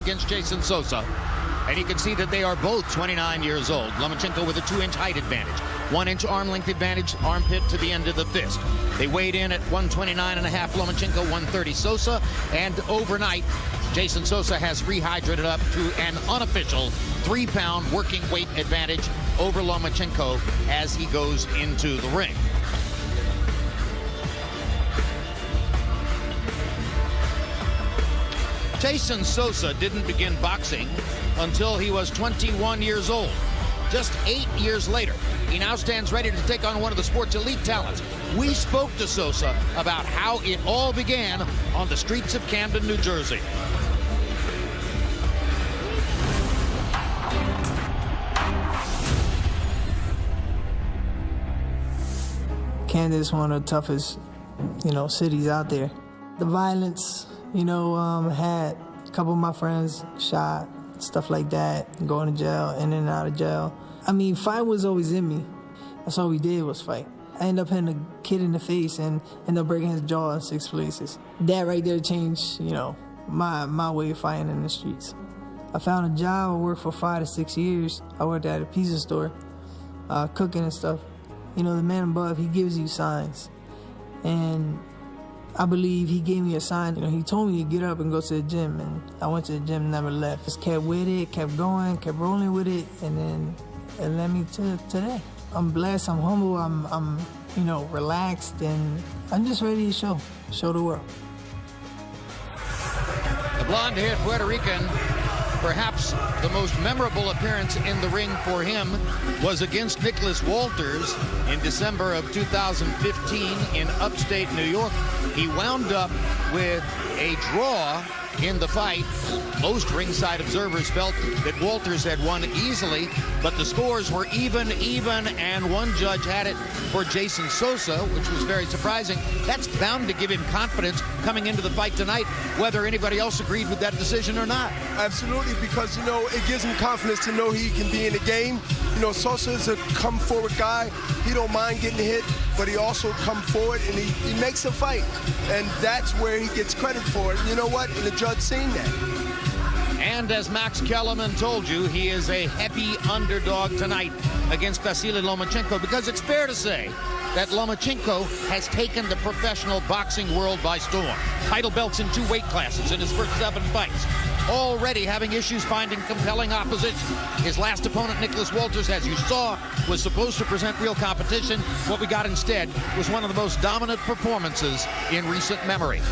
against Jason Sosa. And you can see that they are both 29 years old. Lomachenko with a 2-inch height advantage, 1-inch arm length advantage, armpit to the end of the fist. They weighed in at 129.5 Lomachenko, 130 Sosa, and overnight, Jason Sosa has rehydrated up to an unofficial 3-pound working weight advantage over Lomachenko as he goes into the ring. Jason Sosa didn't begin boxing until he was 21 years old. Just 8 years later, he now stands ready to take on one of the sport's elite talents. We spoke to Sosa about how it all began on the streets of Camden, New Jersey. Camden is one of the toughest, cities out there. The violence, had a couple of my friends shot, stuff like that, going to jail, in and out of jail. I mean, fight was always in me. That's all we did was fight. I ended up hitting a kid in the face and ended up breaking his jaw in 6 places. That right there changed, my way of fighting in the streets. I found a job. I worked for 5 to 6 years. I worked at a pizza store, cooking and stuff. The man above, he gives you signs. And I believe he gave me a sign. He told me to get up and go to the gym, and I went to the gym, never left. Just kept with it, kept going, kept rolling with it, and then it led me to today. I'm blessed, I'm humble, I'm relaxed, and I'm just ready to show the world. The blonde-haired Puerto Rican, perhaps the most memorable appearance in the ring for him was against Nicholas Walters in December of 2015 in upstate New York. He wound up with a draw in the fight. Most ringside observers felt that Walters had won easily, but the scores were even, and one judge had it for Jason Sosa, which was very surprising. That's bound to give him confidence coming into the fight tonight, whether anybody else agreed with that decision or not. Absolutely, because, it gives him confidence to know he can be in the game. Sosa is a come-forward guy. He don't mind getting hit, but he also come forward, and he makes a fight. And that's where he gets credit for it. You know what? And the judge seen that. And as Max Kellerman told you, he is a heavy underdog tonight against Vasyl Lomachenko, because it's fair to say that Lomachenko has taken the professional boxing world by storm. Title belts in 2 weight classes in his first 7 fights. Already having issues finding compelling opposition. His last opponent, Nicholas Walters, as you saw, was supposed to present real competition. What we got instead was one of the most dominant performances in recent memory.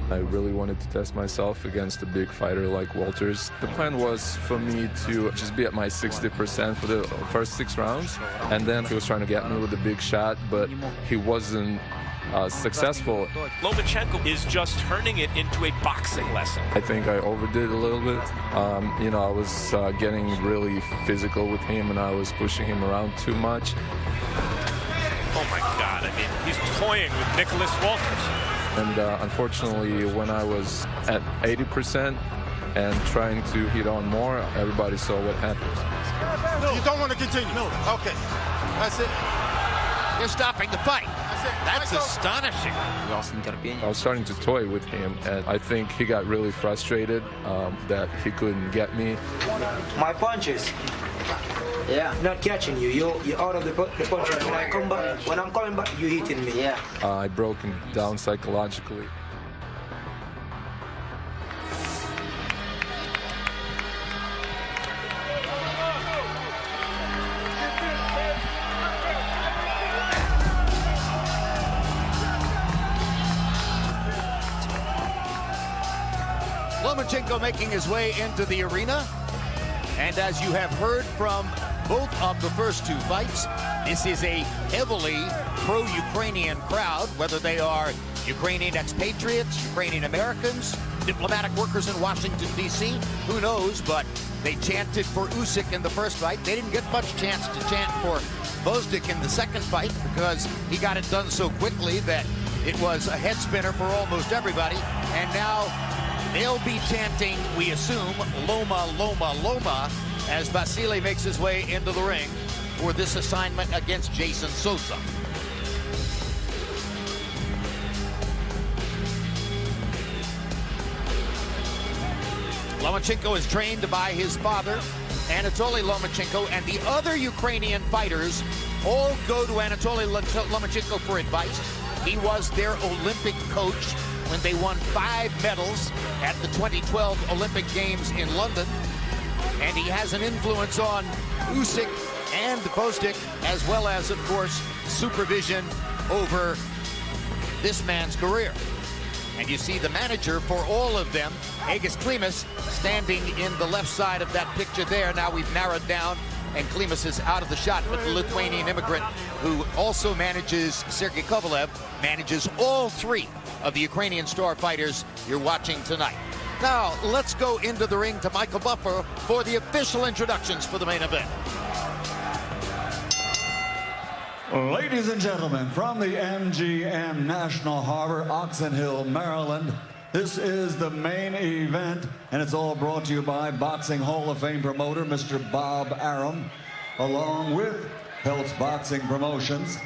I really wanted to test myself against a big fighter like Walters. The plan was for me to just be at my 60% for the first 6 rounds, and then he was trying to get me with a big shot, but he wasn't successful. Lomachenko is just turning it into a boxing lesson. I think I overdid a little bit. I was getting really physical with him, and I was pushing him around too much. Oh my God, I mean, he's toying with Nicholas Walters. And unfortunately, when I was at 80% and trying to hit on more, everybody saw what happened. No. You don't want to continue? No. Okay. That's it. You're stopping the fight. That's astonishing. I was starting to toy with him, and I think he got really frustrated that he couldn't get me. My punches. Yeah, not catching you. You're out of the punches. When I come back, when I'm coming back, you hitting me. Yeah. I broke him down psychologically. Lomachenko making his way into the arena. And as you have heard from both of the first 2 fights, this is a heavily pro-Ukrainian crowd, whether they are Ukrainian expatriates, Ukrainian Americans, diplomatic workers in Washington, D.C., who knows, but they chanted for Usyk in the first fight. They didn't get much chance to chant for Bozdik in the second fight because he got it done so quickly that it was a head spinner for almost everybody. And now they'll be chanting, we assume, Loma, Loma, Loma, as Vasyl makes his way into the ring for this assignment against Jason Sosa. Lomachenko is trained by his father, Anatoly Lomachenko, and the other Ukrainian fighters all go to Anatoly Lomachenko for advice. He was their Olympic coach when they won 5 medals at the 2012 Olympic Games in London. And he has an influence on Usyk and Bostic, as well as, of course, supervision over this man's career. And you see the manager for all of them, Aigis Klimas, standing in the left side of that picture there. Now we've narrowed down, and Klimas is out of the shot, but the Lithuanian immigrant who also manages Sergei Kovalev manages all 3 of the Ukrainian star fighters you're watching tonight. Now, let's go into the ring to Michael Buffer for the official introductions for the main event. Ladies and gentlemen, from the MGM National Harbor, Oxon Hill, Maryland, this is the main event, and it's all brought to you by Boxing Hall of Fame promoter, Mr. Bob Arum, along with Peltz Boxing Promotions.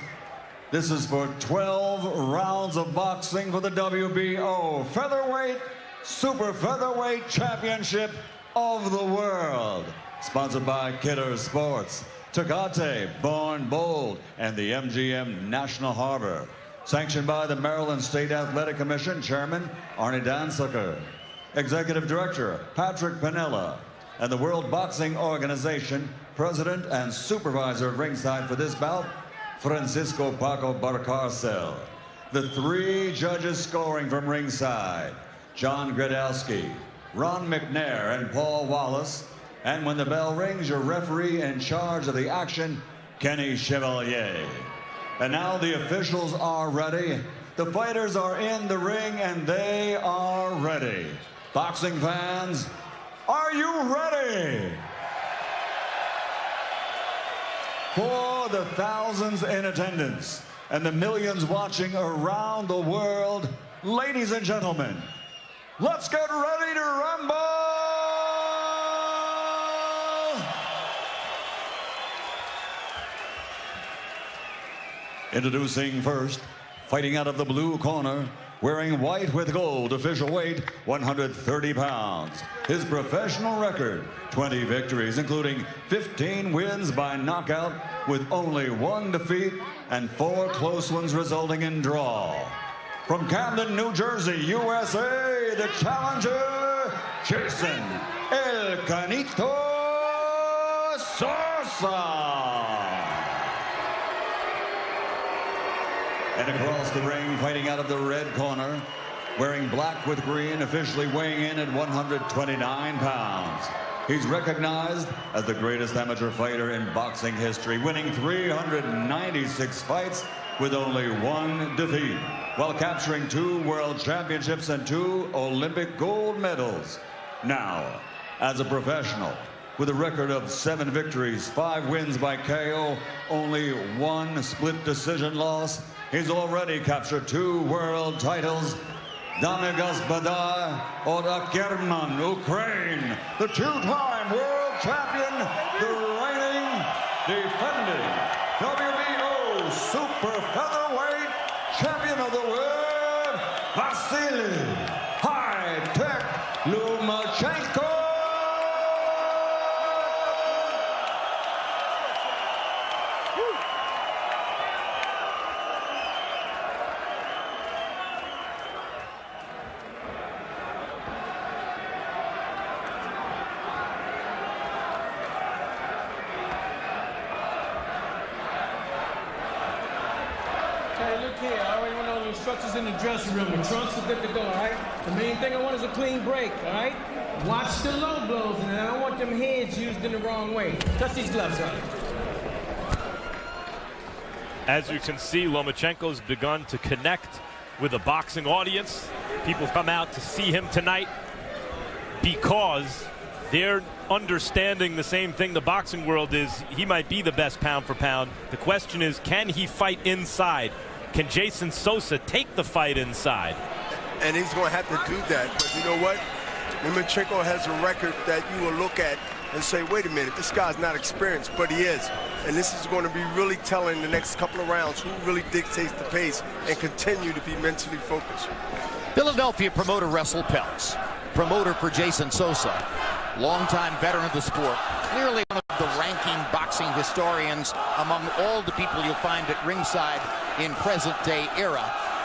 This is for 12 rounds of boxing for the WBO Featherweight, Super Featherweight Championship of the World. Sponsored by Kidder Sports, Tecate, Born Bold, and the MGM National Harbor. Sanctioned by the Maryland State Athletic Commission, Chairman Arnie Dansucker. Executive Director Patrick Pinella. And the World Boxing Organization, President and Supervisor at ringside for this bout, Francisco Paco Barcarcel. The 3 judges scoring from ringside, John Gradowski, Ron McNair, and Paul Wallace. And when the bell rings, your referee in charge of the action, Kenny Chevalier. And now the officials are ready. The fighters are in the ring, and they are ready. Boxing fans, are you ready? For the thousands in attendance and the millions watching around the world, ladies and gentlemen, let's get ready to rumble! Introducing first, fighting out of the blue corner, wearing white with gold, official weight 130 pounds. His professional record, 20 victories, including 15 wins by knockout with only 1 defeat and 4 close ones resulting in draw. From Camden, New Jersey, USA, the challenger, Jason El Canito Sosa. And across the ring, fighting out of the red corner, wearing black with green, officially weighing in at 129 pounds. He's recognized as the greatest amateur fighter in boxing history, winning 396 fights with only 1 defeat, while capturing 2 world championships and 2 Olympic gold medals. Now, as a professional, with a record of 7 victories, 5 wins by KO, only 1 split decision loss, he's already captured 2 world titles. Dame Gospoda od Kerman, Ukraine, the 2-time world champion, the reigning, defending WBO Super Featherweight Champion of the World, Vasyl Lomachenko. Hey, look here, I already went over the instructions in the dressing room. The trunks are good to go, all right? The main thing I want is a clean break, all right? Watch the low blows, and I don't want them hands used in the wrong way. Touch these gloves up. As you can see, Lomachenko's begun to connect with a boxing audience. People come out to see him tonight because they're understanding the same thing the boxing world is. He might be the best pound for pound. The question is, can he fight inside? Can Jason Sosa take the fight inside? And he's going to have to do that. But you know what? Lomachenko has a record that you will look at and say, wait a minute, this guy's not experienced, but he is. And this is going to be really telling the next couple of rounds who really dictates the pace and continue to be mentally focused. Philadelphia promoter Vasyl Peltz. promoter for Jason Sosa, longtime veteran of the sport, clearly one of the ranking boxing historians among all the people you'll find at ringside in present-day era,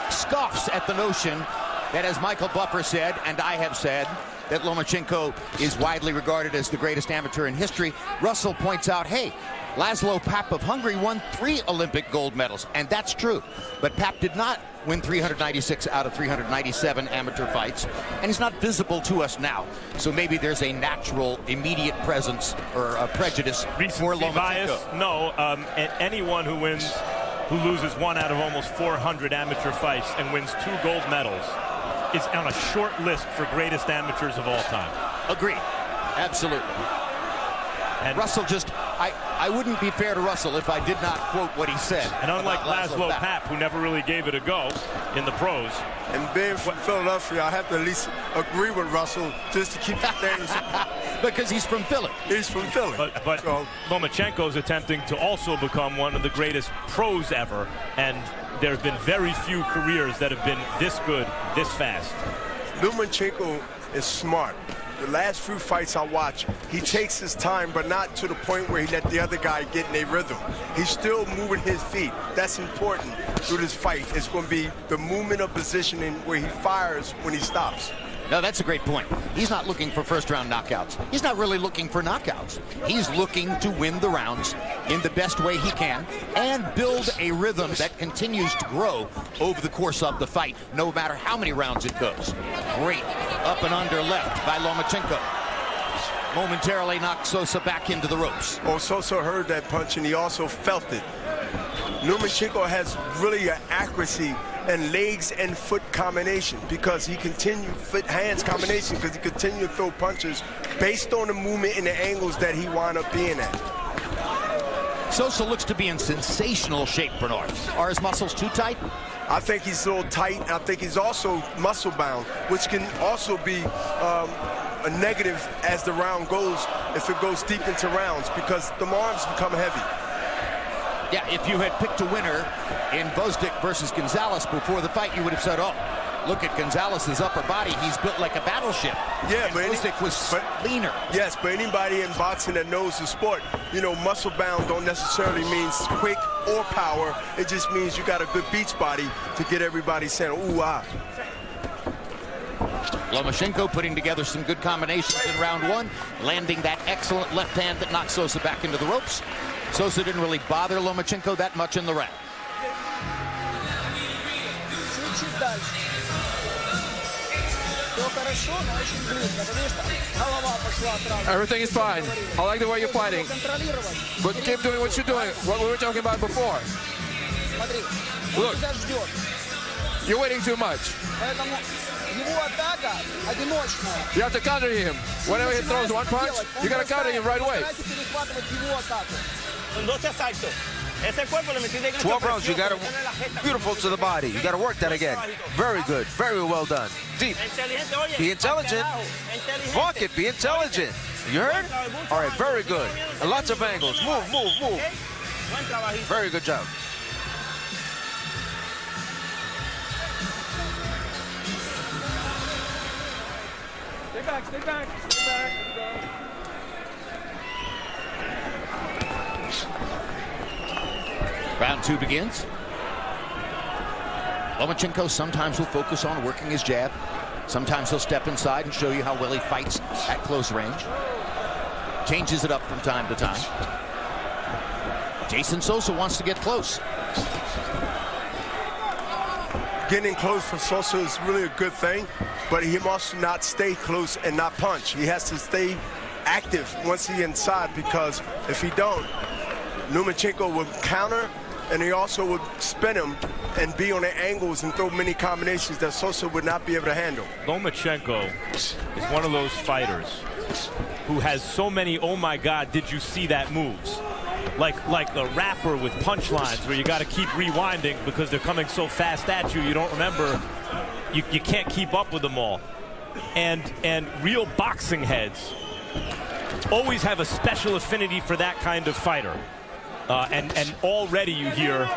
scoffs at the notion that, as Michael Buffer said, and I have said, that Lomachenko is widely regarded as the greatest amateur in history. Russell points out, hey, Laszlo Papp of Hungary won 3 Olympic gold medals, and that's true. But Papp did not win 396 out of 397 amateur fights, and he's not visible to us now. So maybe there's a natural, immediate presence or a prejudice for Lomachenko. Bias? No, anyone who loses 1 out of almost 400 amateur fights and wins 2 gold medals is on a short list for greatest amateurs of all time. Agreed. Absolutely. And Russell I wouldn't be fair to Russell if I did not quote what he said. And unlike Laszlo Papp, who never really gave it a go in the pros. And being from Philadelphia, I have to at least agree with Russell just to keep the things. Because he's from Philly. He's from Philly. But so, Lomachenko's attempting to also become one of the greatest pros ever, and there have been very few careers that have been this good, this fast. Lomachenko is smart. The last few fights I watch, he takes his time, but not to the point where he let the other guy get in a rhythm. He's still moving his feet. That's important through this fight. It's going to be the movement of positioning where he fires when he stops. No, that's a great point. He's not looking for first-round knockouts. He's not really looking for knockouts. He's looking to win the rounds in the best way he can and build a rhythm that continues to grow over the course of the fight, no matter how many rounds it goes. Great up and under left by Lomachenko. Momentarily knocked Sosa back into the ropes. Oh, Sosa heard that punch, and he also felt it. Lomachenko has really an accuracy and legs and foot combination because he continued foot-hands combination because he continued to throw punches based on the movement and the angles that he wound up being at. Sosa looks to be in sensational shape, Bernard. Are his muscles too tight? I think he's a little tight. I think he's also muscle-bound, which can also be a negative as the round goes if it goes deep into rounds because the arms become heavy. Yeah, if you had picked a winner in Vosdick versus Gonzalez before the fight, you would have said, oh, look at Gonzalez's upper body. He's built like a battleship. Yeah, and but Vosdick was leaner. Yes, but anybody in boxing that knows the sport, you know, muscle-bound don't necessarily means quick or power. It just means you got a good beach body to get everybody saying, ooh, ah. Lomachenko putting together some good combinations in round 1, landing that excellent left hand that knocked Sosa back into the ropes. Sosa didn't really bother Lomachenko that much in the round. Everything is fine. I like the way you're fighting. But keep doing what you're doing. What we were talking about before. Look, you're waiting too much. You have to counter him. Whenever he throws one punch, you got to counter him right away. 12 rounds, you got to, beautiful to the body. You got to work that again. Very good, very well done. Deep. Be intelligent. Fuck it, be intelligent. You heard? All right, very good. And lots of angles. Move, move, move. Very good job. Stay back, stay back, stay back. Round 2 begins. Lomachenko sometimes will focus on working his jab. Sometimes he'll step inside and show you how well he fights at close range. Changes it up from time to time. Jason Sosa wants to get close. Getting close for Sosa is really a good thing, but he must not stay close and not punch. He has to stay active once he's inside because if he don't, Lomachenko will counter and he also would spin him and be on the angles and throw many combinations that Sosa would not be able to handle. Lomachenko is one of those fighters who has so many oh my god did you see that moves, like a rapper with punchlines where you got to keep rewinding because they're coming so fast at you, you don't remember, you can't keep up with them all. And real boxing heads always have a special affinity for that kind of fighter. And already you hear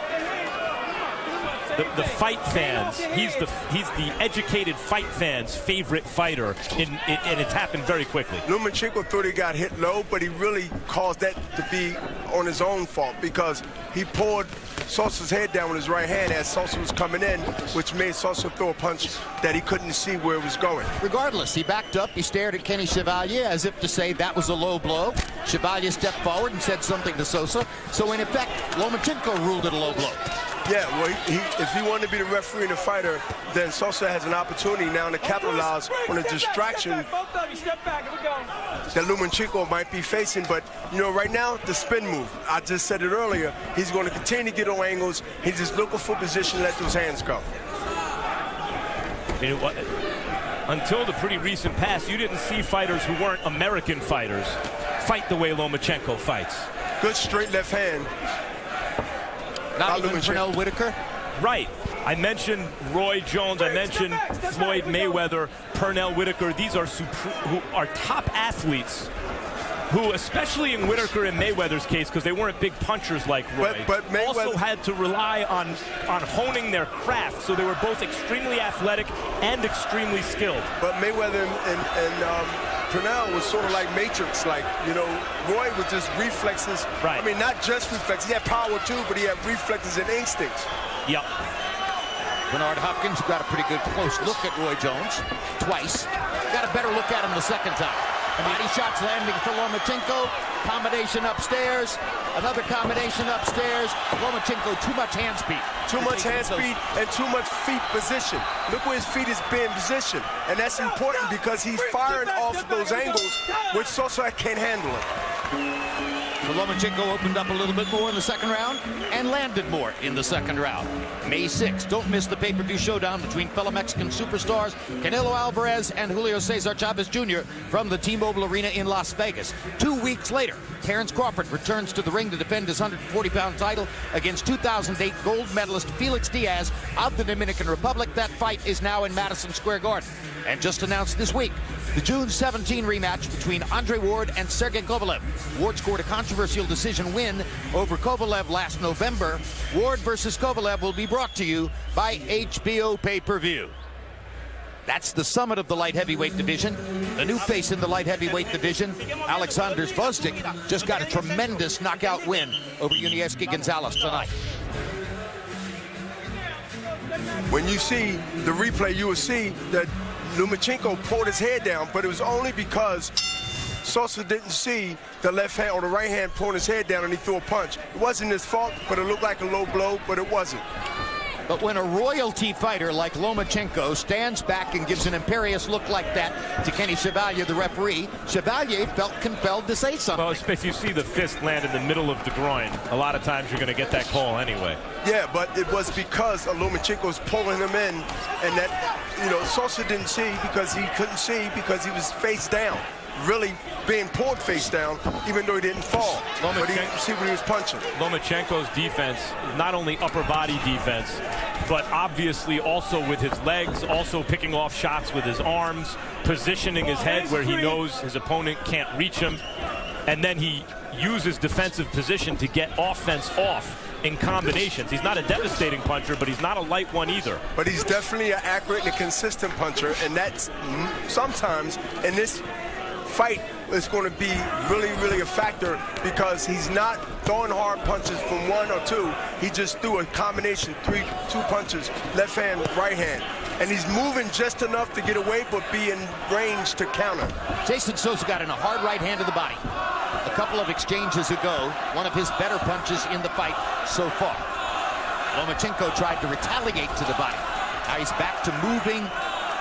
the fight fans. He's the educated fight fans' favorite fighter, and it's happened very quickly. Lomachenko thought he got hit low, but he really caused that to be on his own fault because he pulled Sosa's head down with his right hand as Sosa was coming in, which made Sosa throw a punch that he couldn't see where it was going. Regardless, he backed up, he stared at Kenny Chevalier as if to say that was a low blow. Chevalier stepped forward and said something to Sosa. So in effect, Lomachenko ruled it a low blow. Yeah, well, if he wanted to be the referee and the fighter, then Sosa has an opportunity now to capitalize on a distraction that Lomachenko might be facing. But, you know, right now, the spin move, I just said it earlier, he's going to continue to get on angles. He's just looking for position, let those hands go. Until the pretty recent past, you didn't see fighters who weren't American fighters fight the way Lomachenko fights. Good straight left hand. Not even Pernell Whitaker? Right. I mentioned Roy Jones. I mentioned Floyd Mayweather, Pernell Whitaker. These are who are top athletes who, especially in Whitaker and Mayweather's case, because they weren't big punchers like Roy, but Mayweather also had to rely on honing their craft. So they were both extremely athletic and extremely skilled. But Mayweather and Pernell was sort of like Matrix, like, you know, Roy was just reflexes. Right. I mean, not just reflexes. He had power too, but he had reflexes and instincts. Yep. Bernard Hopkins got a pretty good close look at Roy Jones twice. Got a better look at him the second time. Body shots landing for Lomachenko. Combination upstairs. Another combination upstairs. Lomachenko, too much hand speed. Too much hand speed and too much feet position. Look where his feet is being positioned. And that's important because he's firing off those angles, which Sosa can't handle it. So Lomachenko opened up a little bit more in the second round and landed more in the second round. May 6th, don't miss the pay-per-view showdown between fellow Mexican superstars Canelo Alvarez and Julio Cesar Chavez Jr. from the T-Mobile Arena in Las Vegas. 2 weeks later, Terrence Crawford returns to the ring to defend his 140-pound title against 2008 gold medalist Felix Diaz of the Dominican Republic. That fight is now in Madison Square Garden. And just announced this week, the June 17 rematch between Andre Ward and Sergey Kovalev. Ward scored a controversial decision win over Kovalev last November. Ward versus Kovalev will be brought to you by HBO Pay-Per-View. That's the summit of the light heavyweight division. The new face in the light heavyweight division, Alexander Zvezdik, just got a tremendous knockout win over Yunieski Gonzalez tonight. When you see the replay, you will see that Lomachenko pulled his head down, but it was only because Sosa didn't see the left hand or the right hand pulling his head down and he threw a punch. It wasn't his fault, but it looked like a low blow, but it wasn't. But when a royalty fighter like Lomachenko stands back and gives an imperious look like that to Kenny Chevalier, the referee, Chevalier felt compelled to say something. Well, if you see the fist land in the middle of the groin, a lot of times you're going to get that call anyway. Yeah, but it was because Lomachenko was pulling him in, and that, you know, Sosa didn't see because he couldn't see because he was face down. Really being pulled face down, even though he didn't fall. But he didn't see what he was punching. Lomachenko's defense, not only upper body defense, but obviously also with his legs, also picking off shots with his arms, positioning his head where he knows his opponent can't reach him, and then he uses defensive position to get offense off in combinations. He's not a devastating puncher, but he's not a light one either. But he's definitely an accurate and a consistent puncher, and that's sometimes in this fight is going to be really, really a factor because he's not throwing hard punches from one or two. He just threw a combination, two punches, left hand, right hand. And he's moving just enough to get away, but be in range to counter. Jason Sosa got in a hard right hand to the body. A couple of exchanges ago, one of his better punches in the fight so far. Lomachenko tried to retaliate to the body. Now he's back to moving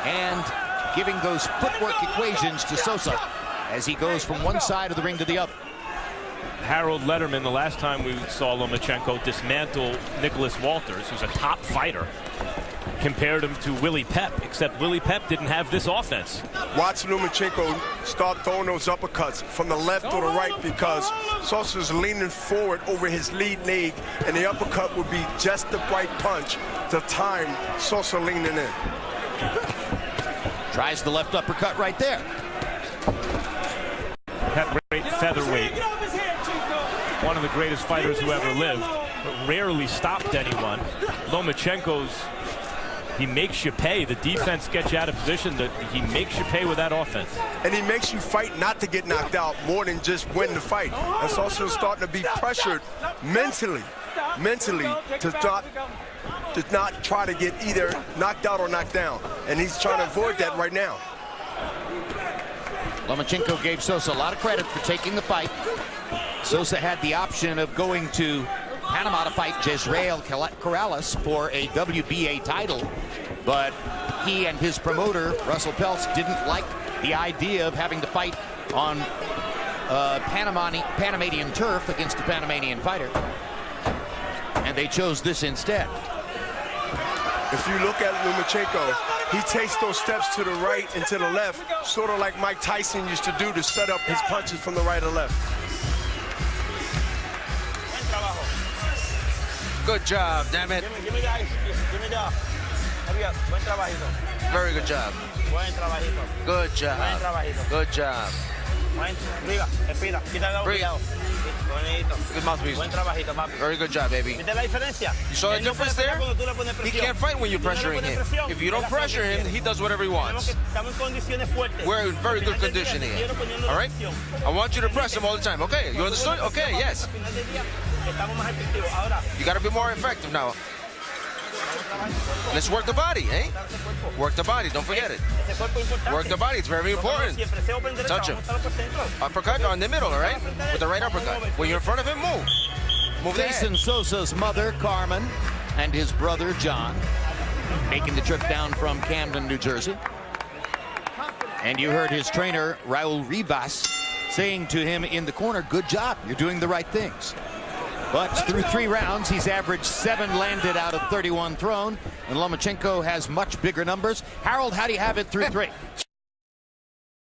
and giving those footwork equations to Sosa as he goes from one side of the ring to the other. Harold Letterman, the last time we saw Lomachenko dismantle Nicholas Walters, who's a top fighter, compared him to Willie Pep, except Willie Pep didn't have this offense. Watch Lomachenko start throwing those uppercuts from the left or the right because Sosa's leaning forward over his lead leg, and the uppercut would be just the right punch to time Sosa leaning in. Tries the left uppercut right there. That great featherweight, one of the greatest fighters who ever lived. but rarely stopped anyone. Lomachenko's, he makes you pay. The defense gets you out of position. He makes you pay with that offense. And he makes you fight not to get knocked out more than just win the fight. And Sosa is starting to be pressured mentally to not try to get either knocked out or knocked down. And he's trying to avoid that right now. Lomachenko gave Sosa a lot of credit for taking the fight. Sosa had the option of going to Panama to fight Jezreel Corrales for a WBA title, but he and his promoter, Russell Peltz, didn't like the idea of having to fight on Panamanian turf against a Panamanian fighter, and they chose this instead. If you look at Lomachenko, he takes those steps to the right and to the left, sort of like Mike Tyson used to do to set up his punches from the right or left. Good job, damn it. Give me that. Buen trabajito. Very good job. Buen trabajito. Good job. Buen trabajito. Good job. Arriba, respira. Quita Breathe. Bonito. Good mouthpiece. Buen trabajito, papi. Very good job, baby. ¿Viste la diferencia? You saw the difference there? He can't fight when you're pressuring him. If you don't pressure him, he does whatever he wants. We're in very good condition here. All right? I want you to press him all the time. Okay, you understood? Okay, yes. You got to be more effective now. Let's work the body, eh? Work the body, don't forget it. Work the body, it's very important. Touch him. Uppercut on the middle, all right? With the right uppercut. When you're in front of him, move. Move the head. Jason Sosa's mother, Carmen, and his brother, John, making the trip down from Camden, New Jersey. And you heard his trainer, Raul Rivas, saying to him in the corner, good job, you're doing the right things. But through 3 rounds, he's averaged 7 landed out of 31 thrown, and Lomachenko has much bigger numbers. Harold, how do you have it through 3?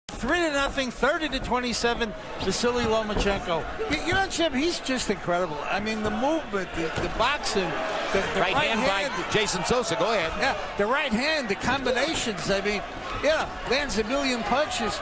3-0, 30-27, Vasyl Lomachenko. You know, Jim, he's just incredible. I mean, the movement, the boxing, the right hand by Jason Sosa. Go ahead. Yeah, the right hand, the combinations. I mean, yeah, lands a million punches.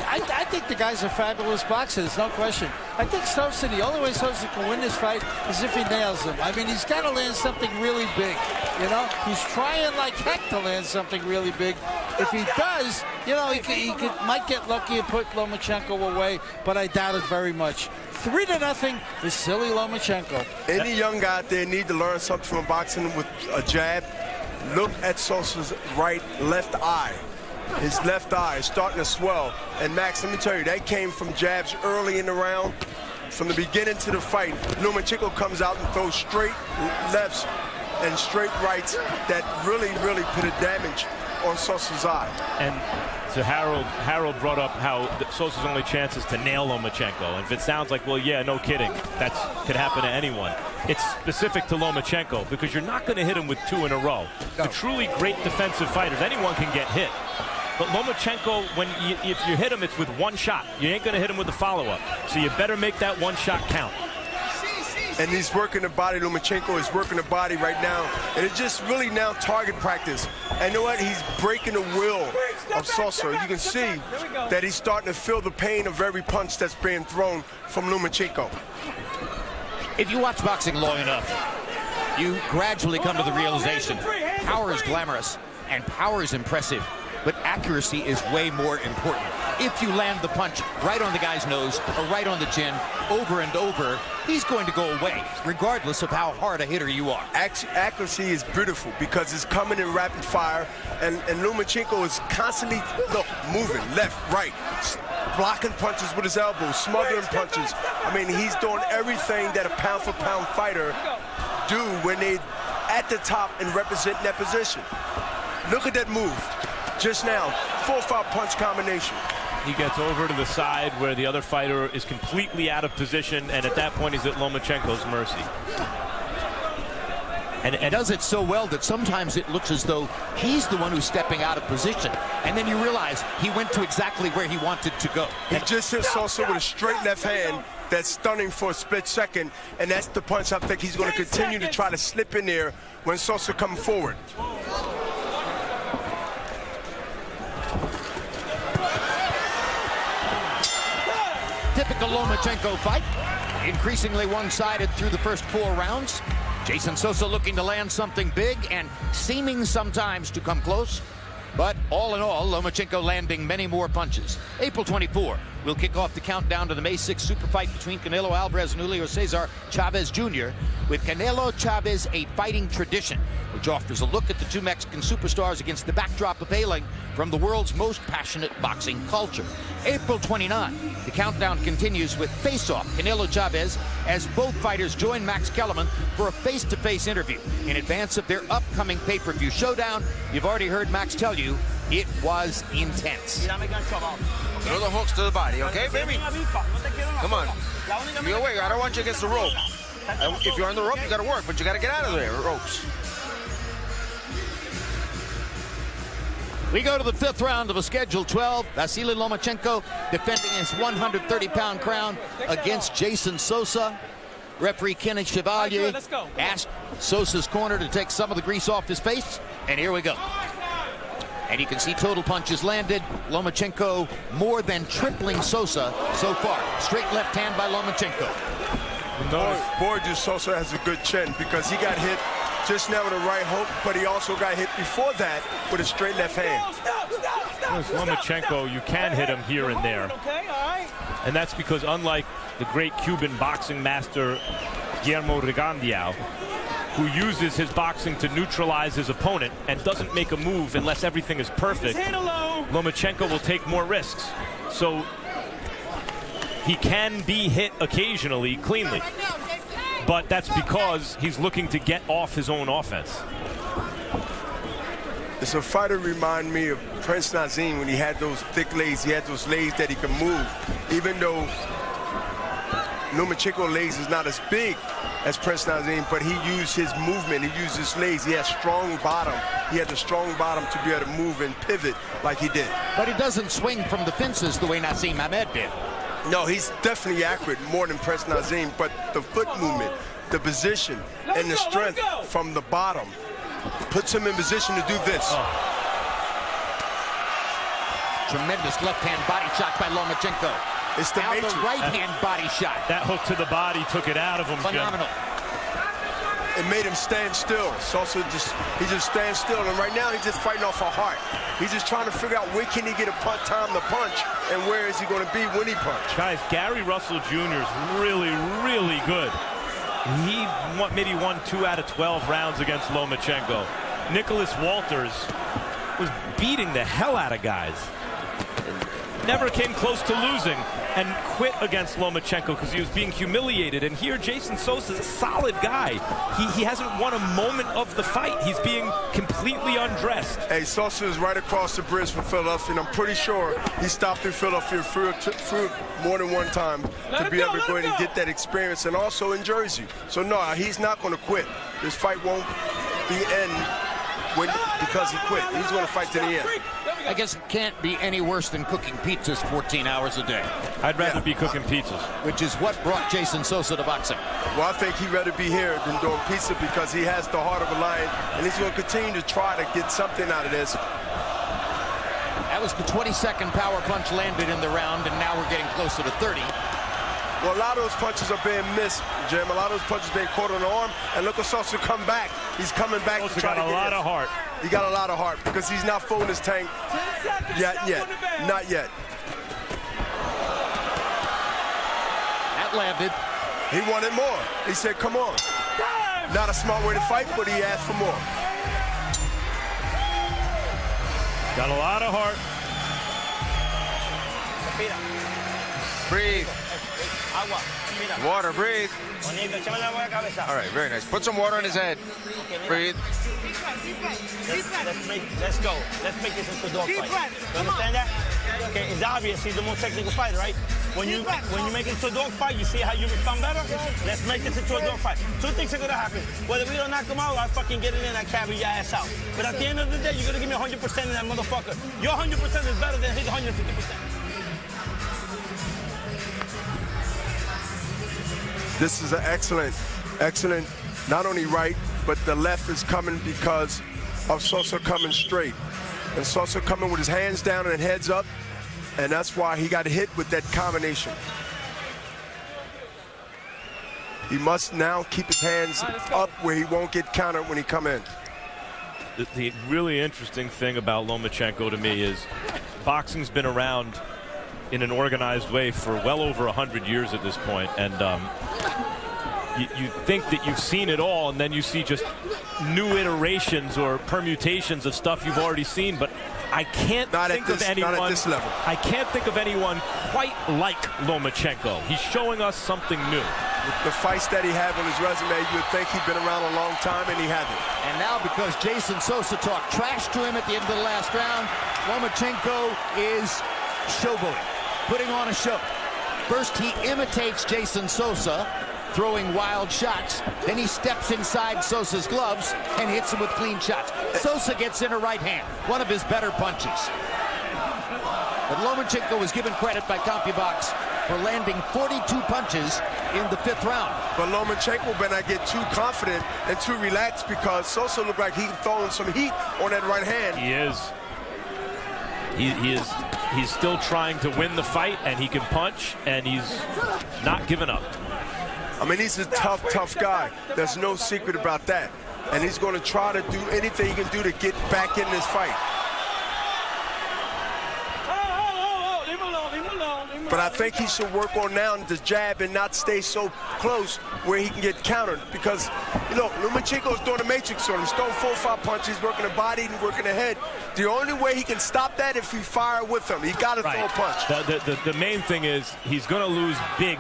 I think the guy's a fabulous boxer. There's no question. I think Sosa, the only way Sosa can win this fight is if he nails him. I mean, he's got to land something really big. You know, he's trying like heck to land something really big. If he does, you know, he might get lucky and put Lomachenko away, but I doubt it very much. 3-0, Vasyl Lomachenko. Any young guy out there need to learn something from boxing with a jab. Look at Sosa's left eye. His left eye is starting to swell. And Max, let me tell you, that came from jabs early in the round. From the beginning to the fight, Lomachenko comes out and throws straight lefts and straight rights that really put a damage on Sosa's eye. And so Harold brought up how Sosa's only chance is to nail Lomachenko. And if it sounds like, well, yeah, no kidding, that could happen to anyone. It's specific to Lomachenko because you're not going to hit him with 2 in a row. No. The truly great defensive fighters, anyone can get hit. But Lomachenko, if you hit him, it's with 1 shot. You ain't going to hit him with a follow-up. So you better make that 1 shot count. And he's working the body. Lomachenko is working the body right now. And it's just really now target practice. And you know what? He's breaking the will of Sosa. You can see that he's starting to feel the pain of every punch that's being thrown from Lomachenko. If you watch boxing long enough, you gradually come to the realization power is glamorous and power is impressive, but accuracy is way more important. If you land the punch right on the guy's nose or right on the chin over and over, he's going to go away, regardless of how hard a hitter you are. Accuracy is beautiful because it's coming in rapid fire, and Lomachenko is constantly moving left, right, blocking punches with his elbows, smothering punches. I mean, he's doing everything that a pound-for-pound fighter do when they at the top and represent that position. Look at that move just now, 4-5 punch combination. He gets over to the side where the other fighter is completely out of position, and at that point he's at Lomachenko's mercy. And does it so well that sometimes it looks as though he's the one who's stepping out of position, and then you realize he went to exactly where he wanted to go. He just hit Sosa with a straight left hand that's stunning for a split second, and that's the punch I think he's going to continue to try to slip in there when Sosa comes forward. Typical Lomachenko fight, increasingly one-sided through the first 4 rounds. Jason Sosa looking to land something big and seeming sometimes to come close. But all in all, Lomachenko landing many more punches. April 24, we'll kick off the countdown to the May 6th super fight between Canelo Alvarez and Julio Cesar Chavez Jr. With Canelo Chavez, a fighting tradition, which offers a look at the two Mexican superstars against the backdrop of hailing from the world's most passionate boxing culture. April 29, the countdown continues with Face Off Canelo Chavez as both fighters join Max Kellerman for a face-to-face interview in advance of their upcoming pay-per-view showdown. You've already heard Max tell you it was intense. Throw the hooks to the body, okay, baby? Come on. Be away. I don't want you against the rope. If you're on the rope, you got to work, but you got to get out of there, ropes. We go to the 5th round of a scheduled 12. Vasyl Lomachenko defending his 130-pound crown against Jason Sosa. Referee Kenny Chevalier asked Sosa's corner to take some of the grease off his face, and here we go. And you can see total punches landed. Lomachenko more than tripling Sosa so far. Straight left hand by Lomachenko. Boy, just Sosa has a good chin because he got hit just now with a right hook, but he also got hit before that with a straight left hand. Lomachenko, you can hit him here and there. And that's because unlike the great Cuban boxing master Guillermo Rigondeaux, who uses his boxing to neutralize his opponent and doesn't make a move unless everything is perfect, Lomachenko will take more risks. So he can be hit occasionally cleanly, but that's because he's looking to get off his own offense. It's a fighter remind me of Prince Nazim when he had those thick legs. He had those legs that he could move. Even though Lomachenko's legs is not as big as Prince Nazim, but he used his movement. He used his legs. He had strong bottom. He had a strong bottom to be able to move and pivot like he did. But he doesn't swing from the fences the way Naseem Hamed did. No, he's definitely accurate more than Prince Nazim, but the foot movement, the position, and the strength from the bottom puts him in position to do this. Tremendous left-hand body shot by Lomachenko. It's the right-hand body shot. That hook to the body took it out of him. Phenomenal. It made him stand still. Sosa he just stands still, and right now he's just fighting off a heart. He's just trying to figure out where can he get a time to punch, and where is he going to be when he punches. Guys, Gary Russell Jr. is really, really good. He maybe won 2 out of 12 rounds against Lomachenko. Nicholas Walters was beating the hell out of guys. Never came close to losing and quit against Lomachenko because he was being humiliated. And here, Jason Sosa is a solid guy. He hasn't won a moment of the fight. He's being completely undressed. Hey, Sosa is right across the bridge from Philadelphia, and I'm pretty sure he stopped in Philadelphia through more than one time to be able to go ahead and get that experience, and also in Jersey. So no, he's not going to quit. This fight won't be end because he quit. He's going to fight to the end. I guess it can't be any worse than cooking pizzas 14 hours a day. I'd rather be cooking pizzas. Which is what brought Jason Sosa to boxing. Well, I think he'd rather be here than doing pizza because he has the heart of a lion, and he's going to continue to try to get something out of this. That was the 22nd power punch landed in the round, and now we're getting closer to 30. Well, a lot of those punches are being missed, Jim. A lot of those punches being caught on the arm, and look at Sosa come back. He's coming back to try to get a lot of heart. He got a lot of heart because he's not filling his tank yet. Not yet. That landed. He wanted more. He said, come on. Not a smart way to fight, but he asked for more. Got a lot of heart. Breathe. Water, breathe. All right, very nice. Put some water on his head. Breathe. Let's go. Let's make this into a dog fight. You understand that? Okay, it's obvious he's the more technical fighter, right? When you make it into a dog fight, you see how you respond better? Let's make this into a dog fight. 2 things are gonna happen. Whether we don't knock him out, I fucking get in and I carry your ass out. But at the end of the day, you're gonna give me 100% in that motherfucker. Your 100% is better than his 150%. This is an excellent, not only right, but the left is coming because of Sosa coming straight. And Sosa coming with his hands down and heads up, and that's why he got hit with that combination. He must now keep his hands up where he won't get countered when he come in. The really interesting thing about Lomachenko to me is boxing's been around in an organized way for well over 100 years at this point, and you think that you've seen it all, and then you see just new iterations or permutations of stuff you've already seen. But I can't think of anyone. Not at this level. I can't think of anyone quite like Lomachenko. He's showing us something new. With the fights that he had on his resume, you would think he'd been around a long time, and he hasn't. And now, because Jason Sosa talked trash to him at the end of the last round, Lomachenko is showboating, putting on a show. First, he imitates Jason Sosa, throwing wild shots. Then he steps inside Sosa's gloves and hits him with clean shots. Sosa gets in a right hand, one of his better punches. But Lomachenko was given credit by CompuBox for landing 42 punches in the 5th round. But Lomachenko better not get too confident and too relaxed, because Sosa looked like he throwing some heat on that right hand. He is. He's still trying to win the fight, and he can punch, and he's not giving up. I mean, he's a tough guy. There's no secret about that. And he's going to try to do anything he can do to get back in this fight. But I think he should work on now the jab and not stay so close where he can get countered. Because, you know, Lomachenko's doing the matrix on him. He's throwing 4 or 5 punches, working the body and working the head. The only way he can stop that if we fire with him. He got to throw a punch. The main thing is he's going to lose big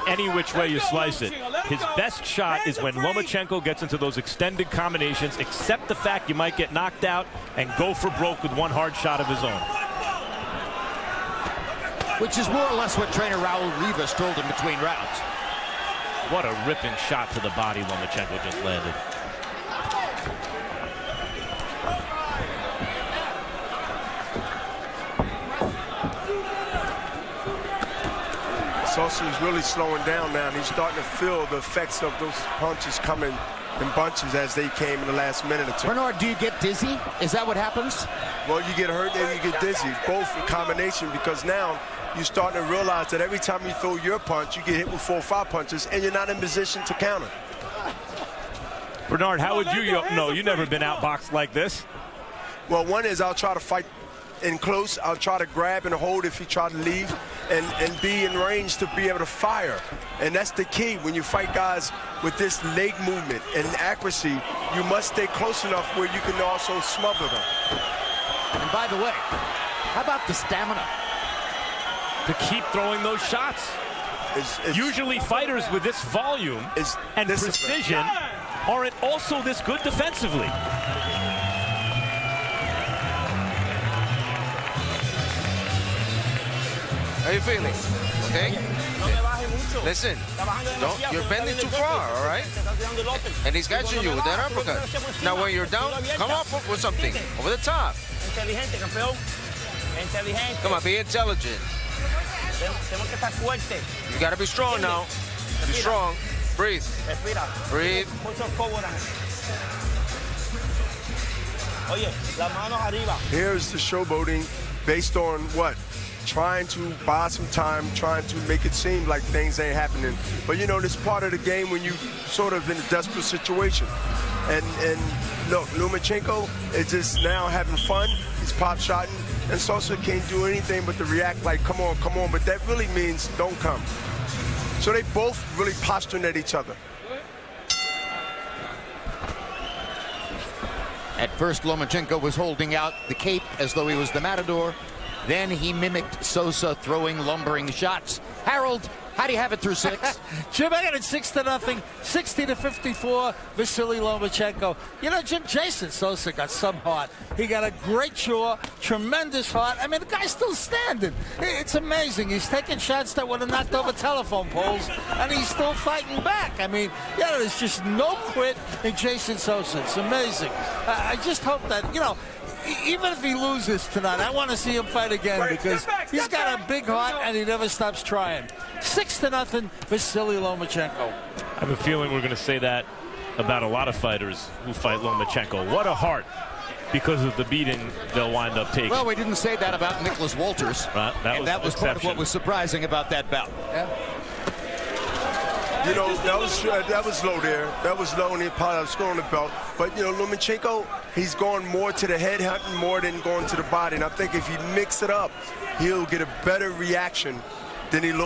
any which way you slice it. His best shot is when Lomachenko gets into those extended combinations, accept the fact you might get knocked out, and go for broke with one hard shot of his own. Which is more or less what trainer Raul Rivas told him between rounds. What a ripping shot to the body Lomachenko just landed. Sosa is really slowing down now, and he's starting to feel the effects of those punches coming in bunches as they came in the last minute or two. Bernard, do you get dizzy? Is that what happens? Well, you get hurt and you get dizzy, both in combination, because now you're starting to realize that every time you throw your punch, you get hit with 4 or 5 punches, and you're not in position to counter. Bernard, how would you know? You've never been outboxed like this. Well, one is I'll try to fight in close. I'll try to grab and hold if he try to leave, and be in range to be able to fire. And that's the key. When you fight guys with this leg movement and accuracy, you must stay close enough where you can also smother them. And by the way, how about the stamina? To keep throwing those shots. Usually fighters with this volume and precision aren't also this good defensively. How are you feeling? Okay? Listen, you're bending too far, all right? And he's catching you with that uppercut. Now when you're down, come up with something over the top. Come on, be intelligent. You gotta be strong now. Be strong. Breathe. Breathe. Here's the showboating based on what? Trying to buy some time, trying to make it seem like things ain't happening. But you know, this part of the game when you sort of in a desperate situation. And look, Lomachenko is just now having fun. He's pop shotting, and Sosa can't do anything but to react like, come on, come on. But that really means don't come. So they both really posturing at each other. At first, Lomachenko was holding out the cape as though he was the matador. Then he mimicked Sosa throwing lumbering shots. Harold, how do you have it through 6? Jim, I got it 6-0, 60-54, Vasyl Lomachenko. You know, Jim, Jason Sosa got some heart. He got a great jaw, tremendous heart. I mean, the guy's still standing. It's amazing. He's taking shots that would have knocked over telephone poles, and he's still fighting back. I mean, yeah, there's just no quit in Jason Sosa. It's amazing. I just hope that, you know, even if he loses tonight, I want to see him fight again, because he's got a big heart and he never stops trying. 6-0, Vasyl Lomachenko. I have a feeling we're going to say that about a lot of fighters who fight Lomachenko. What a heart, because of the beating they'll wind up taking. Well, we didn't say that about Nicholas Walters. That was part of what was surprising about that bout. Yeah. You know, that was low there. That was low, and he probably scored on the belt. But, you know, Lomachenko, he's going more to the head hunting more than going to the body. And I think if he mix it up, he'll get a better reaction than he's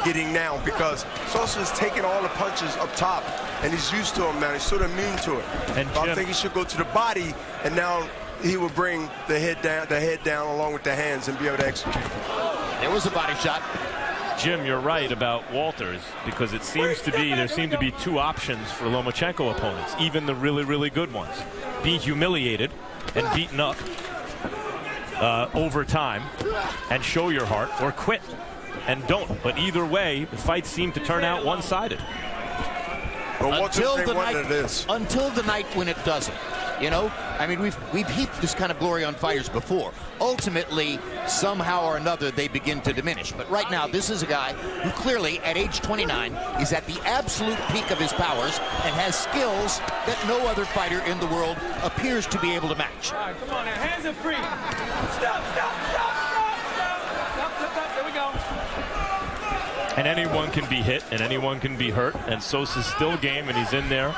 getting now, because Sosa is taking all the punches up top, and he's used to them now. He's sort of immune to it. And Jim, I think he should go to the body, and now he will bring the head down along with the hands and be able to execute. There was a body shot. Jim, you're right about Walters, because there seem to be two options for Lomachenko opponents, even the really, really good ones. Be humiliated and beaten up over time and show your heart, or quit and don't. But either way, the fights seem to turn out one-sided. Until the night when it doesn't. You know, I mean, we've heaped this kind of glory on fighters before. Ultimately, somehow or another, they begin to diminish. But right now, this is a guy who clearly, at age 29, is at the absolute peak of his powers and has skills that no other fighter in the world appears to be able to match. All right, come on now, hands are free. Stop. There we go. And anyone can be hit, and anyone can be hurt, and Sosa's still game, and he's in there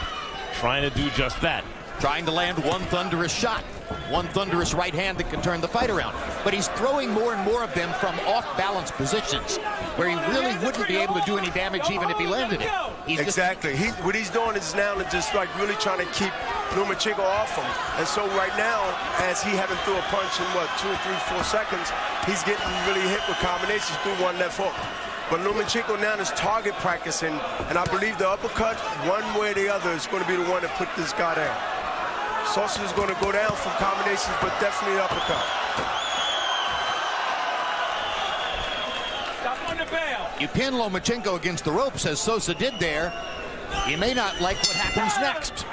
trying to do just that. Trying to land one thunderous shot, one thunderous right hand that can turn the fight around. But he's throwing more and more of them from off-balance positions where he really wouldn't be able to do any damage even if he landed it. Exactly. What he's doing is now just like really trying to keep Lomachenko off him. And so right now, as he haven't threw a punch in, 2 or 3, 4 seconds, he's getting really hit with combinations through one left hook. But Lomachenko now is target practicing, and I believe the uppercut, one way or the other, is going to be the one that put this guy down. Sosa is going to go down from combinations, but definitely uppercut. Stop on the bail. You pin Lomachenko against the ropes, as Sosa did there. You may not like what happens next.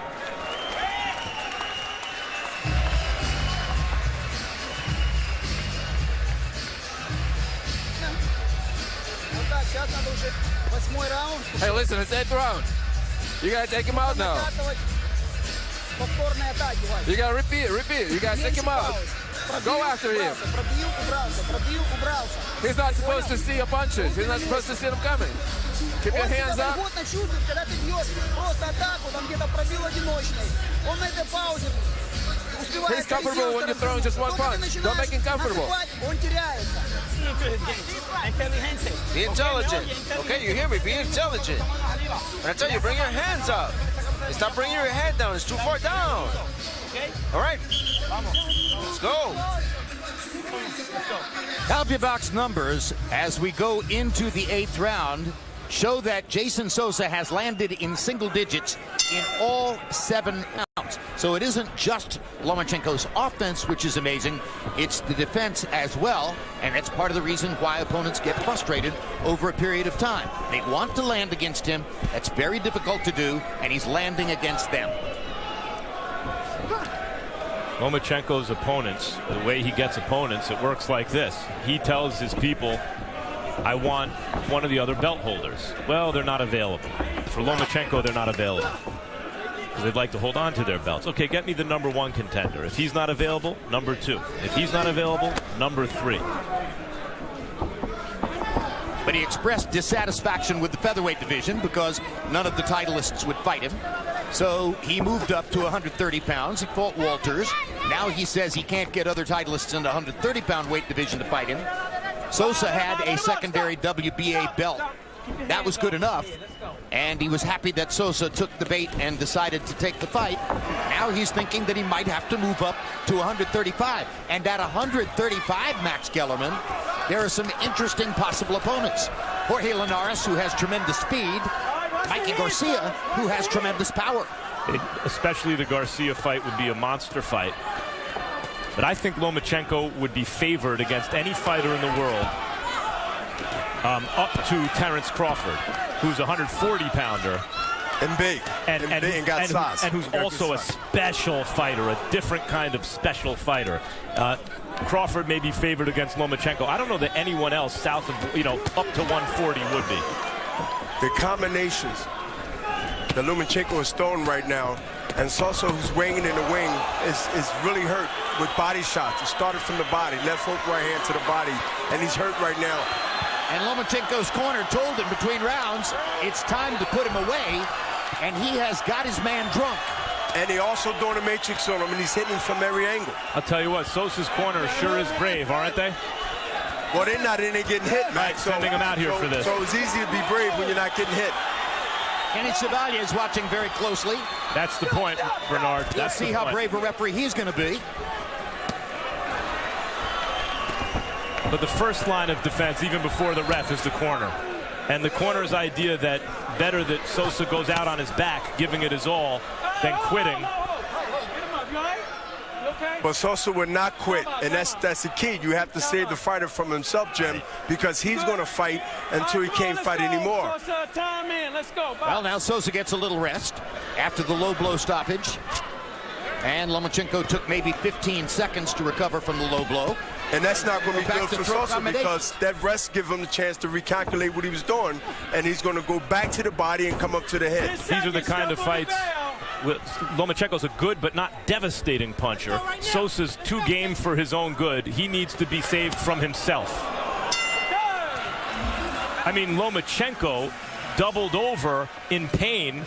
Hey, listen, it's 8th round. You gotta take him out now. You gotta repeat. You gotta take him out. Go after him. He's not supposed to see your punches. He's not supposed to see them coming. Keep your hands up. He's comfortable when you're throwing just one punch. Don't make him comfortable. Be intelligent. Okay, you hear me? Be intelligent. When I tell you, bring your hands up. Stop bringing your head down. It's too far down. All right. Let's go. CompuBox numbers as we go into the 8th round show that Jason Sosa has landed in single digits in all 7 rounds. So it isn't just Lomachenko's offense, which is amazing. It's the defense as well, and that's part of the reason why opponents get frustrated over a period of time. They want to land against him. That's very difficult to do, and he's landing against them. Lomachenko's opponents, the way he gets opponents, it works like this. He tells his people, I want one of the other belt holders. Well, they're not available. For Lomachenko, they're not available, because they'd like to hold on to their belts. Okay, get me the #1 contender. If he's not available, #2. If he's not available, #3. But he expressed dissatisfaction with the featherweight division because none of the titleists would fight him. So he moved up to 130 pounds. He fought Walters. Now he says he can't get other titleists in the 130-pound weight division to fight him. Sosa had a secondary WBA belt. That was good enough. And he was happy that Sosa took the bait and decided to take the fight. Now he's thinking that he might have to move up to 135. And at 135, Max Kellerman, there are some interesting possible opponents. Jorge Linares, who has tremendous speed. Mikey Garcia, who has tremendous power. Especially the Garcia fight would be a monster fight. But I think Lomachenko would be favored against any fighter in the world up to Terence Crawford, who's a 140-pounder. And big. And got sauce. And who's also a special fighter, a different kind of special fighter. Crawford may be favored against Lomachenko. I don't know that anyone else south of, up to 140 would be. The combinations that Lomachenko is throwing right now, and Sosa, who's weighing in the wing, is really hurt with body shots. He started from the body, left hook, right hand to the body, and he's hurt right now. And Lomachenko's corner told him between rounds, it's time to put him away, and he has got his man drunk. And they also doing a matrix on him, and he's hitting from every angle. I'll tell you what, Sosa's corner sure is brave, aren't they? Well, they're not in there getting hit, Max. Sending him out here for this. So it's easy to be brave when you're not getting hit. Kenny Chevalier is watching very closely. That's the point, Bernard. Let's see how brave a referee he's going to be. But the first line of defense, even before the ref, is the corner. And the corner's idea that better that Sosa goes out on his back, giving it his all, than quitting. But Sosa would not quit, and that's the key. You have to save the fighter from himself, Jim, because he's going to fight until he can't fight anymore. Well, now Sosa gets a little rest after the low blow stoppage. And Lomachenko took maybe 15 seconds to recover from the low blow. And that's not going to be good for Sosa because that rest gives him the chance to recalculate what he was doing, and he's going to go back to the body and come up to the head. These are the kind of fights. Lomachenko's a good but not devastating puncher. Sosa's too game for his own good. He needs to be saved from himself. I mean, Lomachenko doubled over in pain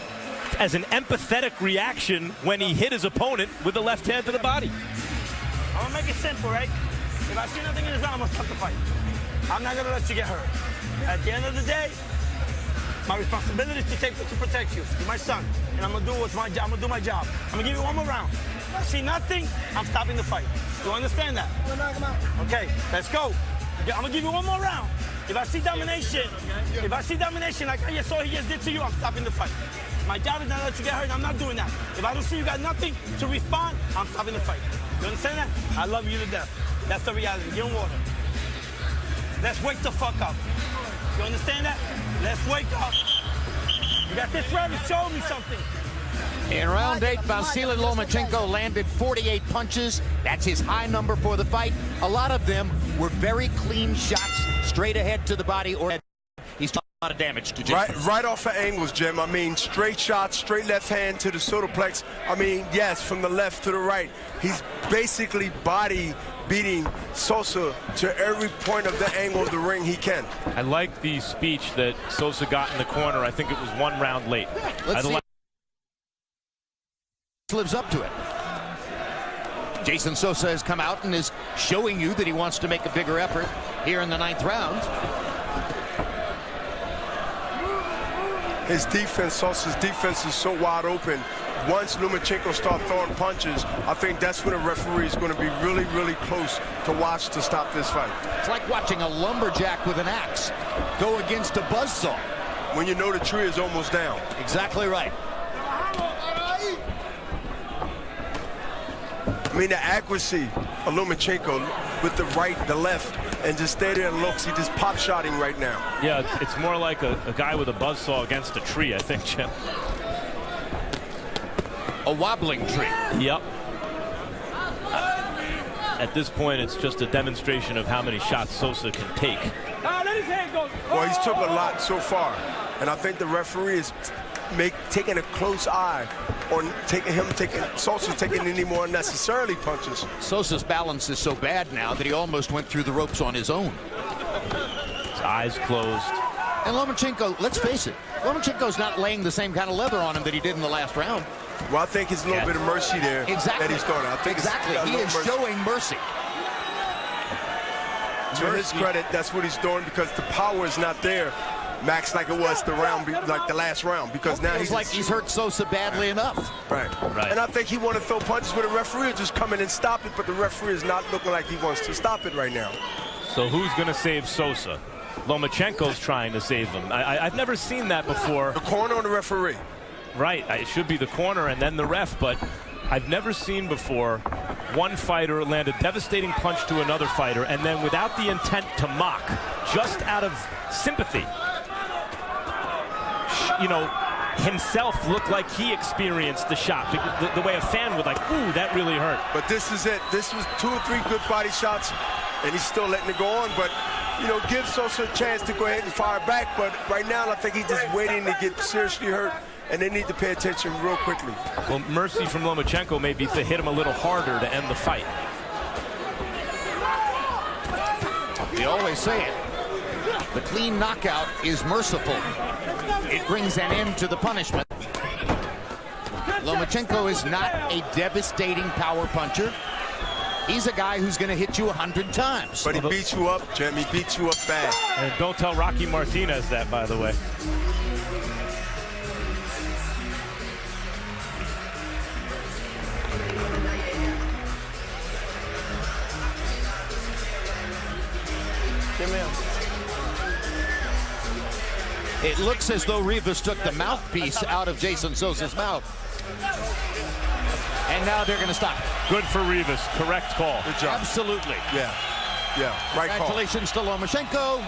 as an empathetic reaction when he hit his opponent with the left hand to the body. I'm gonna make it simple, right? If I see nothing in his round, I'm gonna stop the fight. I'm not gonna let you get hurt. At the end of the day, my responsibility is to protect you. You're my son, and I'm gonna do my job. I'm gonna do my job. I'm gonna give you one more round. If I see nothing, I'm stopping the fight. You understand that? Okay, let's go. I'm gonna give you one more round. If I see domination, like I saw he just did to you, I'm stopping the fight. My job is not to let you get hurt, and I'm not doing that. If I don't see you got nothing to respond, I'm stopping the fight. You understand that? I love you to death. That's the reality. Get in water. Let's wake the fuck up. You understand that? Let's wake up. You got this ready. Show me something. In round 8, Vasyl Lomachenko landed 48 punches. That's his high number for the fight. A lot of them were very clean shots, straight ahead to the body or head. He's done a lot of damage to Jim. Right off of angles, Jim. I mean, straight shots, straight left hand to the solarplex. I mean, yes, from the left to the right. He's basically body beating Sosa to every point of the angle of the ring he can. I like the speech that Sosa got in the corner. I think it was 1 round late. Let's see. Lives up to it. Jason Sosa has come out and is showing you that he wants to make a bigger effort here in the 9th round. His defense, Sosa's defense is so wide open. Once Lomachenko starts throwing punches, I think that's when a referee is going to be really, really close to watch to stop this fight. It's like watching a lumberjack with an axe go against a buzzsaw. When you know the tree is almost down. Exactly right. I mean, the accuracy of Lomachenko with the right, the left, and just stay there and looks. He just pop shotting right now. Yeah, it's more like a guy with a buzzsaw against a tree, I think, Jim. A wobbling tree. Yep. At this point, it's just a demonstration of how many shots Sosa can take. Well, he's took a lot so far, and I think the referee is taking a close eye on Sosa taking any more unnecessarily punches. Sosa's balance is so bad now that he almost went through the ropes on his own. His eyes closed. And Lomachenko, let's face it, Lomachenko's not laying the same kind of leather on him that he did in the last round. Well, I think it's a little bit of mercy there that he's doing. I think he is showing mercy. To his credit, that's what he's doing because the power is not there, Max, like it was the last round. Because now he's like he's hurt Sosa badly enough. Right. And I think he wanted to throw punches with a referee, just come in and stop it. But the referee is not looking like he wants to stop it right now. So who's going to save Sosa? Lomachenko's trying to save him. I've never seen that before. The corner or the referee? Right. It should be the corner and then the ref, but I've never seen before one fighter land a devastating punch to another fighter and then without the intent to mock, just out of sympathy, you know, himself looked like he experienced the shot, the way a fan would like, ooh, that really hurt. But this is it. This was 2 or 3 good body shots, and he's still letting it go on. But, you know, give Sosa a chance to go ahead and fire back. But right now, I think he's just waiting to get seriously hurt, and they need to pay attention real quickly. Well, mercy from Lomachenko may be to hit him a little harder to end the fight. We always say it. The clean knockout is merciful. It brings an end to the punishment. Lomachenko is not a devastating power puncher. He's a guy who's going to hit you 100 times. But he beats you up, Jim. He beats you up bad. And don't tell Rocky Martinez that, by the way. It looks as though Rivas took the mouthpiece out of Jason Sosa's mouth. And now they're going to stop. Good for Rivas. Correct call. Good job. Absolutely. Yeah. Right call. Congratulations to Lomachenko.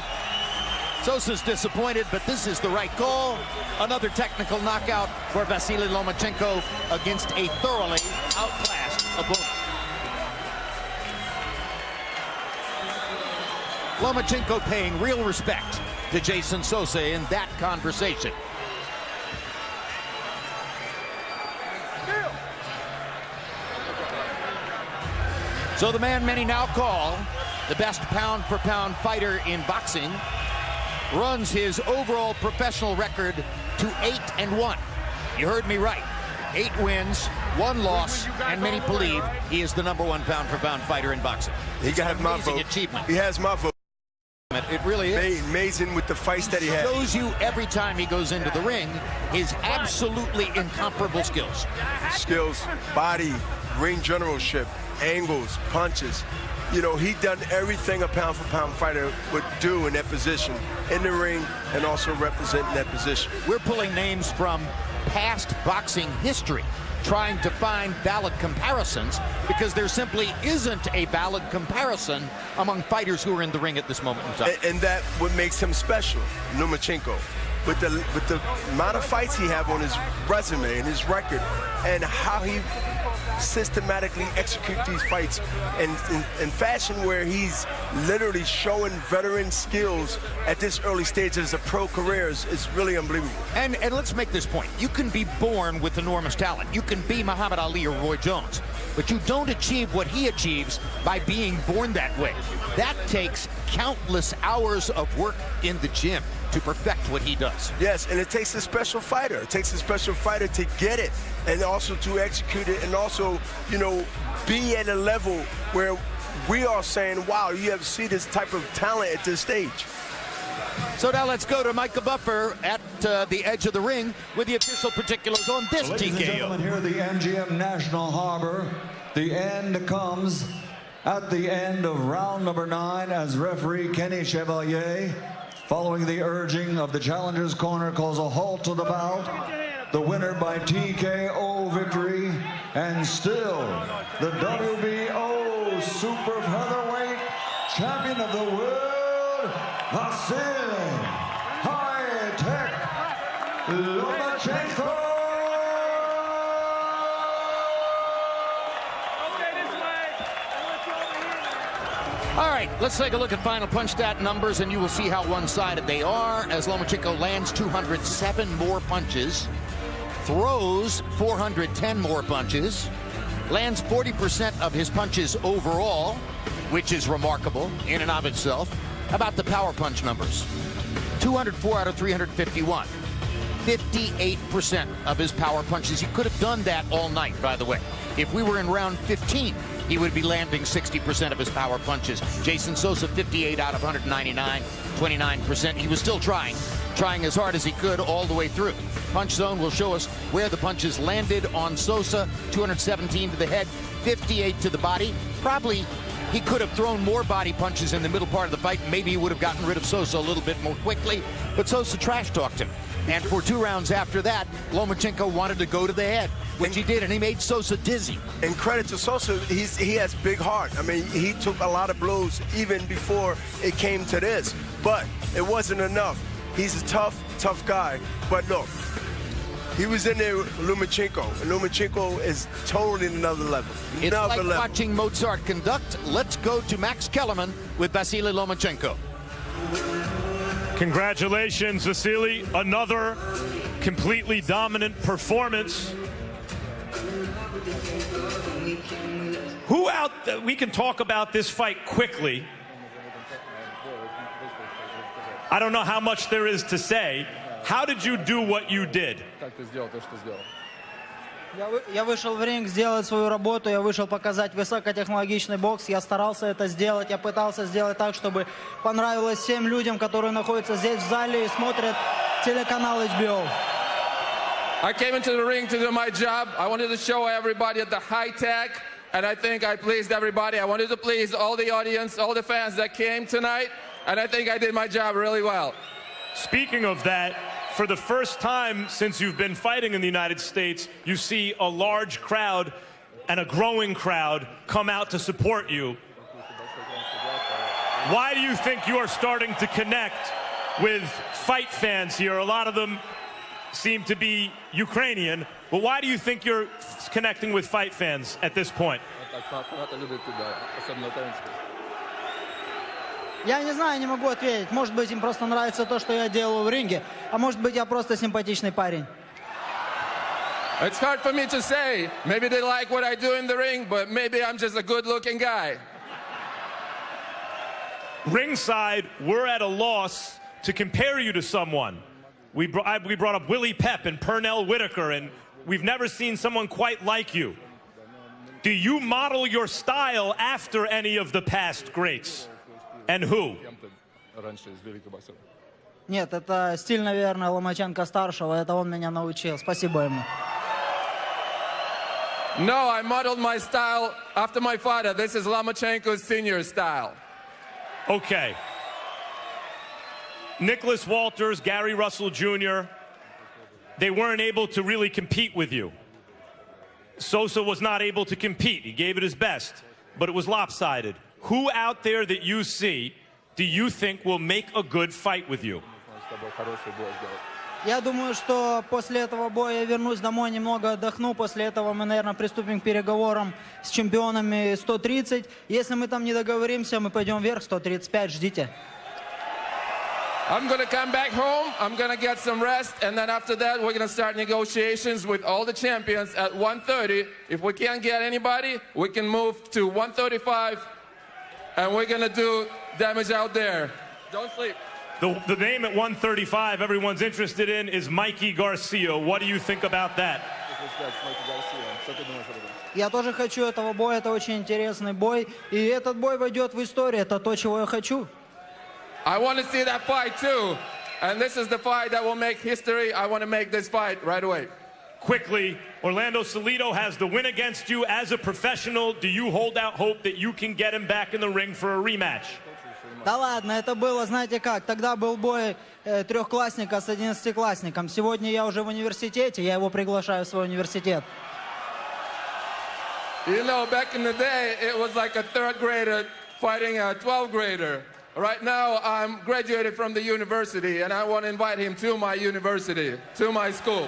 Sosa's disappointed, but this is the right call. Another technical knockout for Vasyl Lomachenko against a thoroughly outclassed opponent. Lomachenko paying real respect to Jason Sosa in that conversation. So the man many now call the best pound-for-pound fighter in boxing runs his overall professional record to 8-1. You heard me right. 8 wins, 1 loss, and many believe he is the #1 pound-for-pound fighter in boxing. He got my vote. Achievement. He has my vote. It really is. Amazing with the fights that he has. Shows you every time he goes into the ring his absolutely incomparable skills. Skills, body, ring generalship, angles, punches. You know, he done everything a pound-for-pound fighter would do in that position, in the ring, and also representing that position. We're pulling names from past boxing history, trying to find valid comparisons, because there simply isn't a valid comparison among fighters who are in the ring at this moment in time. And that what makes him special, Lomachenko. With the amount of fights he have on his resume and his record, and how he systematically execute these fights in fashion where he's literally showing veteran skills at this early stage as a pro career is really unbelievable. And let's make this point. You can be born with enormous talent. You can be Muhammad Ali or Roy Jones, but you don't achieve what he achieves by being born that way. That takes countless hours of work in the gym to perfect what he does. Yes, and it takes a special fighter. It takes a special fighter to get it, and also to execute it, and also, you know, be at a level where we are saying, wow, you have to see this type of talent at this stage. So now let's go to Micah Buffer at the edge of the ring with the official particulars on this Ladies and gentlemen, here at the MGM National Harbor, the end comes at the end of round number 9 as referee Kenny Chevalier, following the urging of the challenger's corner, calls a halt to the bout. The winner by TKO victory, and still the WBO super featherweight champion of the world, Vasyl Lomachenko. All right, let's take a look at final punch stat numbers, and you will see how one-sided they are, as Lomachenko lands 207 more punches, throws 410 more punches, lands 40% of his punches overall, which is remarkable in and of itself. About the power punch numbers, 204 out of 351. 58% of his power punches. He could have done that all night, by the way. If we were in round 15, he would be landing 60% of his power punches. Jason Sosa, 58 out of 199, 29%. He was still trying as hard as he could all the way through. Punch zone will show us where the punches landed on Sosa. 217 to the head, 58 to the body. Probably he could have thrown more body punches in the middle part of the fight. Maybe he would have gotten rid of Sosa a little bit more quickly, but Sosa trash-talked him. And for 2 rounds after that, Lomachenko wanted to go to the head, which he did, and he made Sosa dizzy. And credit to Sosa, he has big heart. I mean, he took a lot of blows even before it came to this, but it wasn't enough. He's a tough guy. But look, he was in there with Lomachenko, and Lomachenko is totally another level. It's like watching Mozart conduct. Let's go to Max Kellerman with Vasyl Lomachenko. Congratulations, Vasyl. Another completely dominant performance. We can talk about this fight quickly. I don't know how much there is to say. How did you do what you did? Как ты сделал то, что сделал? Я вышел в ринг сделать свою работу, я вышел показать высокотехнологичный бокс, я старался это сделать, я пытался сделать так, чтобы понравилось всем людям, которые находятся здесь в зале и смотрят телеканал HBO. I came into the ring to do my job. I wanted to show everybody the high tech, and I think I pleased everybody. I wanted to please all the audience, all the fans that came tonight, and I think I did my job really well. Speaking of that, for the first time since you've been fighting in the United States, you see a large crowd and a growing crowd come out to support you. Why do you think you are starting to connect with fight fans here? A lot of them seem to be Ukrainian, but why do you think you're connecting with fight fans at this point? Я не знаю, не могу ответить. Может быть, им просто нравится то, что я делаю в ринге, а может быть, я просто симпатичный парень. It's hard for me to say. Maybe they like what I do in the ring, but maybe I'm just a good-looking guy. Ringside, we're at a loss to compare you to someone. We brought up Willie Pep and Pernell Whitaker, and we've never seen someone quite like you. Do you model your style after any of the past greats? And who? Нет, это стиль, наверное, Ломаченко-старшего, это он меня научил. Спасибо ему. No, I modeled my style after my father. This is Lomachenko's senior style. Okay. Nicholas Walters, Gary Russell Jr., they weren't able to really compete with you. Sosa was not able to compete. He gave it his best, but it was lopsided. Who out there that you see do you think will make a good fight with you? Я думаю, что после этого боя я вернусь домой, немного отдохну. После этого мы, наверное, приступим к переговорам с чемпионами 130. Если мы там не договоримся, мы пойдем вверх 135. Ждите. I'm going to come back home, I'm going to get some rest, and then after that, we're going to start negotiations with all the champions at 130. If we can't get anybody, we can move to 135, and we're going to do damage out there. Don't sleep. The name at 135 everyone's interested in is Mikey Garcia. What do you think about that? Я тоже хочу этого боя, это очень интересный бой. И этот бой войдет в историю, это то, чего я хочу. I want to see that fight too. And this is the fight that will make history. I want to make this fight right away. Quickly, Orlando Salido has the win against you as a professional. Do you hold out hope that you can get him back in the ring for a rematch? Да ладно, это было, знаете как, тогда был бой трехклассника с 11-классником. Сегодня я уже в университете, я его приглашаю в свой университет. You know, back in the day, it was like a third grader fighting a 12th grader. Right now, I'm graduated from the university, and I want to invite him to my university, to my school.